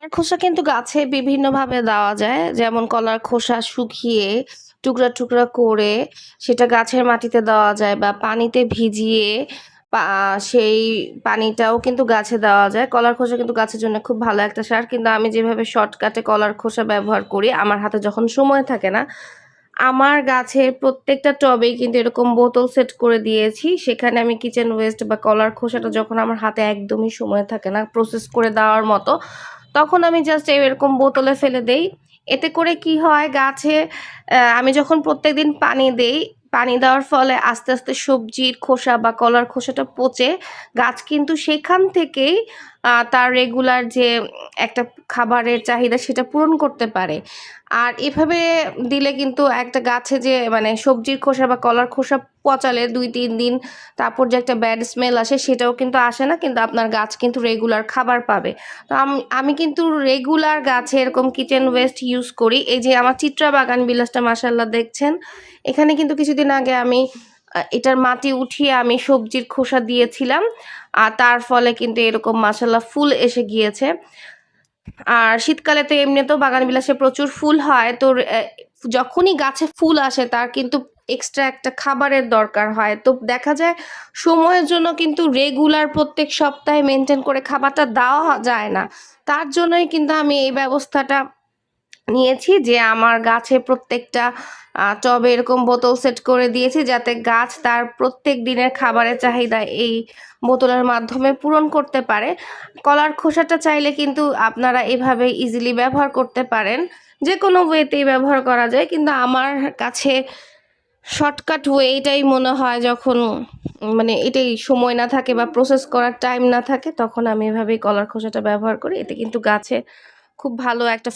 কলার খোসা কিন্তু গাছে বিভিন্নভাবে দেওয়া যায়। যেমন কলার খোসা শুকিয়ে টুকরা, টুকরা করে সেটা গাছের মাটিতে দেওয়া যায় বা পানিতে ভিজিয়ে পা সেই পানিটাও কিন্তু গাছে দেওয়া যায়। কলার খোসা কিন্তু গাছের জন্য খুব ভালো একটা সার। কিন্তু আমি যেভাবে শর্টকাটে কলার খোসা ব্যবহার করি, আমার হাতে যখন সময় থাকে না, আমার গাছের প্রত্যেকটা টবেই কিন্তু এরকম বোতল সেট করে দিয়েছি। সেখানে আমি কিচেন ওয়েস্ট বা কলার খোসাটা যখন আমার হাতে একদমই সময় থাকে না প্রসেস করে দেওয়ার মতো, তখন আমি জাস্ট এরকম বোতলে ফেলে দেই। এতে করে কি হয় গাছে আমি যখন প্রত্যেকদিন পানি দেই, পানি দেওয়ার ফলে আস্তে, আস্তে সবজির খোসা বা কলার খোসাটা পচে গাছ কিন্তু সেখান থেকেই তার রেগুলার যে একটা খাবারের চাহিদা সেটা পূরণ করতে পারে। আর এভাবে দিলে কিন্তু একটা গাছে যে মানে সবজির খোসা বা কলার খোসা পচালে ২-৩ দিন তারপর যে একটা ব্যাড স্মেল আসে সেটাও কিন্তু আসে না। কিন্তু আপনার গাছ কিন্তু রেগুলার খাবার পাবে। তো আমি কিন্তু রেগুলার গাছে এরকম কিচেন ওয়েস্ট ইউজ করি। এই যে আমার চিত্রা বাগান বিলাসটা মাশাআল্লাহ দেখছেন। এখানে কিন্তু কিছুদিন আগে আমি এটার মাটি উঠিয়ে আমি সবজির খোসা দিয়েছিলাম। আর তার ফলে কিন্তু এরকম মাশাআল্লাহ ফুল এসে গিয়েছে। আর শীতকালে তো এমনিতেও বাগানবিলাসে প্রচুর ফুল হয়। তো যখনই গাছে ফুল আসে তার কিন্তু এক্সট্রা একটা খাবারের দরকার হয়। তো দেখা যায় সময়ের জন্য কিন্তু রেগুলার প্রত্যেক সপ্তাহে মেইনটেইন করে খাবারটা দেওয়া যায় না। তার জন্যই কিন্তু আমি এই ব্যবস্থাটা নিয়েছি যে আমার গাছে প্রত্যেকটা টবে এরকম বোতল সেট করে দিয়েছি যাতে গাছ তার প্রত্যেক দিনের খাবারের চাহিদা এই বোতলের মাধ্যমে পূরণ করতে পারে। কলার খোসাটা চাইলে কিন্তু আপনারা এভাবে ইজিলি ব্যবহার করতে পারেন। যেকোনো ওয়েতেই ব্যবহার করা যায়। কিন্তু আমার কাছে শর্টকাট ওয়ে এটাই মনে হয় যখন মানে এটাই সময় না থাকে বা প্রসেস করার টাইম না থাকে তখন আমি এভাবেই কলার খোসাটা ব্যবহার করি। এতে কিন্তু গাছে খুব ভালো একটা